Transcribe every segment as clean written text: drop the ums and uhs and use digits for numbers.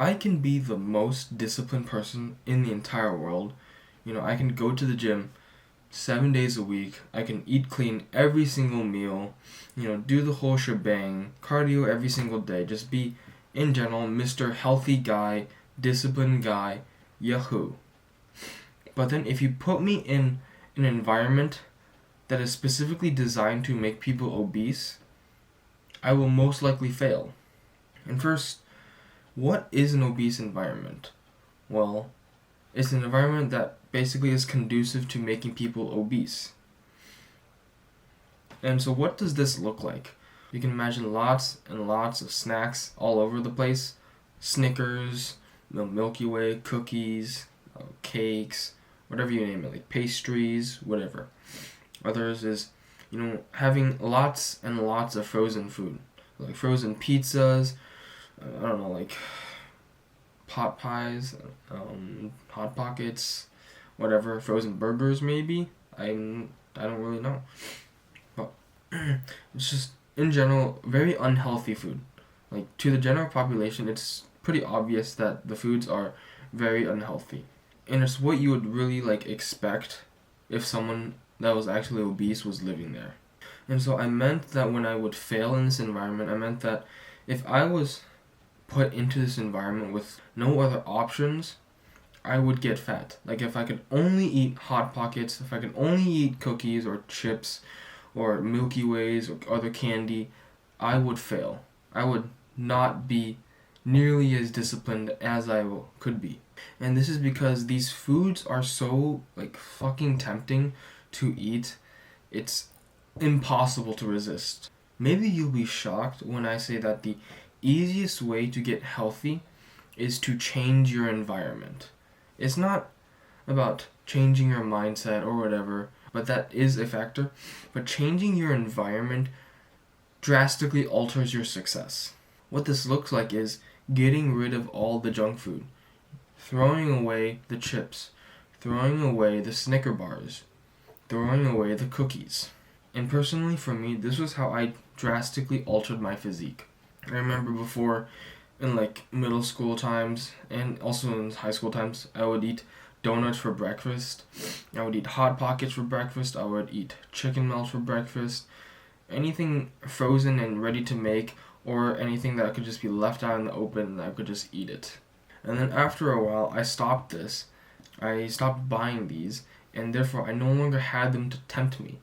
I can be the most disciplined person in the entire world. I can go to the gym 7 days a week. I can eat clean every single meal. Do the whole shebang. Cardio every single day. Just be, in general, Mr. Healthy Guy, disciplined guy, yahoo. But then if you put me in an environment that is specifically designed to make people obese, I will most likely fail. And first, what is an obese environment? Well, it's an environment that basically is conducive to making people obese. And so what does this look like? You can imagine lots and lots of snacks all over the place. Snickers, Milky Way, cookies, cakes, whatever you name it, like pastries, whatever. Others is, having lots and lots of frozen food, like frozen pizzas, like pot pies, hot pockets, whatever, frozen burgers maybe. I don't really know, but it's just in general very unhealthy food. Like to the general population, it's pretty obvious that the foods are very unhealthy, and it's what you would really expect if someone that was actually obese was living there. And so I meant that when I would fail in this environment, I meant that if I was put into this environment with no other options, I would get fat. Like if I could only eat Hot Pockets, if I could only eat cookies or chips or Milky Ways or other candy, I would fail. I would not be nearly as disciplined as I could be. And this is because these foods are so fucking tempting to eat. It's impossible to resist. Maybe you'll be shocked when I say that the easiest way to get healthy is to change your environment. It's not about changing your mindset or whatever, but that is a factor. But changing your environment drastically alters your success. What this looks like is getting rid of all the junk food, throwing away the chips, throwing away the Snicker bars, throwing away the cookies. And personally for me, this was how I drastically altered my physique. I remember before, in middle school times and also in high school times, I would eat donuts for breakfast. I would eat Hot Pockets for breakfast. I would eat chicken melt for breakfast. Anything frozen and ready to make, or anything that could just be left out in the open and I could just eat it. And then after a while, I stopped this. I stopped buying these, and therefore I no longer had them to tempt me.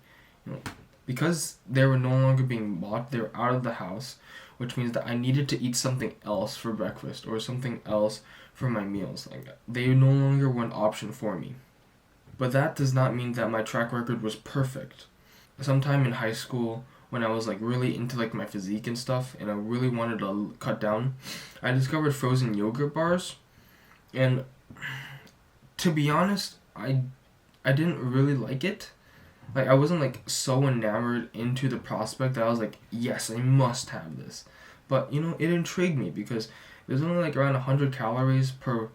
Because they were no longer being bought, they were out of the house, which means that I needed to eat something else for breakfast or something else for my meals. They no longer were an option for me. But that does not mean that my track record was perfect. Sometime in high school, when I was really into my physique and stuff, and I really wanted to cut down, I discovered frozen yogurt bars, and to be honest, I didn't really like it. I wasn't so enamored into the prospect that I was yes, I must have this. But it intrigued me because it was only around 100 calories per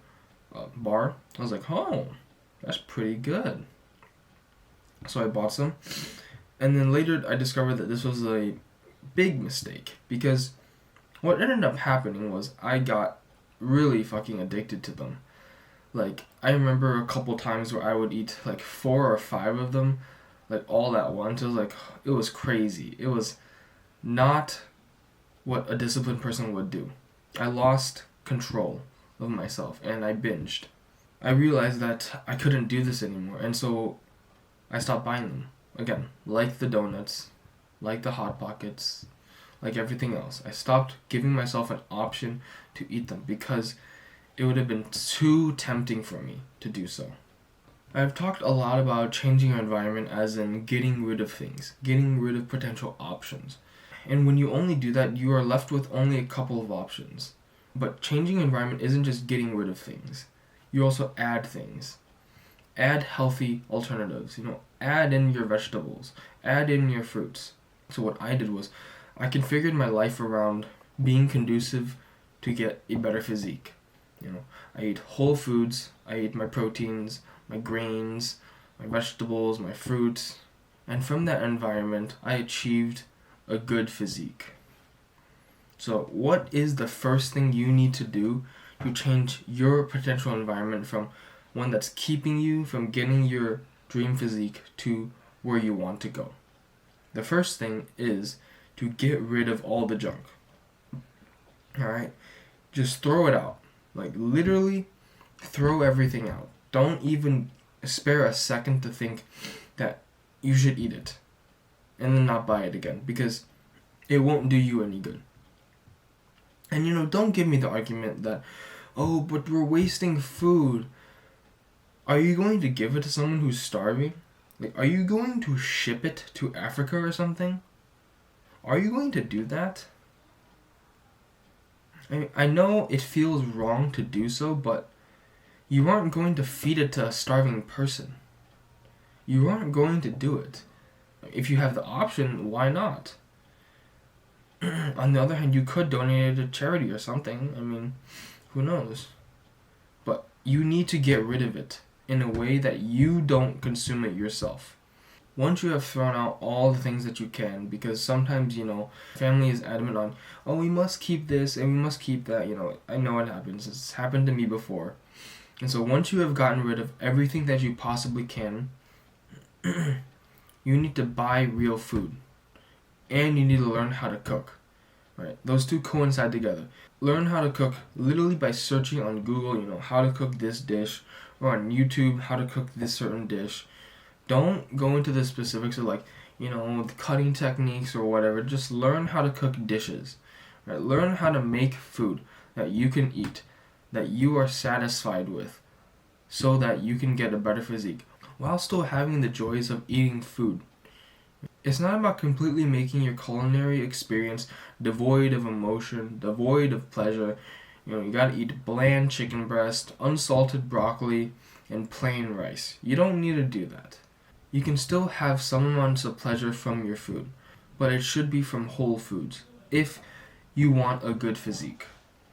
bar. I was oh, that's pretty good. So I bought some. And then later I discovered that this was a big mistake, because what ended up happening was I got really fucking addicted to them. I remember a couple times where I would eat 4 or 5 of them all at once. It was crazy. It was not what a disciplined person would do. I lost control of myself and I binged. I realized that I couldn't do this anymore, and so I stopped buying them. Again, like the donuts, like the Hot Pockets, like everything else. I stopped giving myself an option to eat them because it would have been too tempting for me to do so. I've talked a lot about changing your environment as in getting rid of things, getting rid of potential options. And when you only do that, you are left with only a couple of options. But changing your environment isn't just getting rid of things. You also add things. Add healthy alternatives, add in your vegetables, add in your fruits. So what I did was I configured my life around being conducive to get a better physique. I ate whole foods, I ate my proteins, my grains, my vegetables, my fruits, and from that environment, I achieved a good physique. So what is the first thing you need to do to change your potential environment from one that's keeping you from getting your dream physique to where you want to go. The first thing is to get rid of all the junk. Alright? Just throw it out. Like, literally, throw everything out. Don't even spare a second to think that you should eat it and then not buy it again, because it won't do you any good. And don't give me the argument that, oh, but we're wasting food. Are you going to give it to someone who's starving? Like, are you going to ship it to Africa or something? Are you going to do that? I know it feels wrong to do so, but you aren't going to feed it to a starving person. You aren't going to do it. If you have the option, why not? On the other hand, you could donate it to charity or something. Who knows? But you need to get rid of it in a way that you don't consume it yourself. Once you have thrown out all the things that you can, because sometimes, family is adamant on, oh, we must keep this and we must keep that, I know it happens. It's happened to me before. And so once you have gotten rid of everything that you possibly can, you need to buy real food. And you need to learn how to cook. Right? Those two coincide together. Learn how to cook literally by searching on Google, how to cook this dish, or on YouTube, how to cook this certain dish. Don't go into the specifics of the cutting techniques or whatever. Just learn how to cook dishes. Right? Learn how to make food that you can eat, that you are satisfied with, so that you can get a better physique while still having the joys of eating food. It's not about completely making your culinary experience devoid of emotion, devoid of pleasure. You gotta eat bland chicken breast, unsalted broccoli, and plain rice. You don't need to do that. You can still have some amounts of pleasure from your food, but it should be from whole foods if you want a good physique.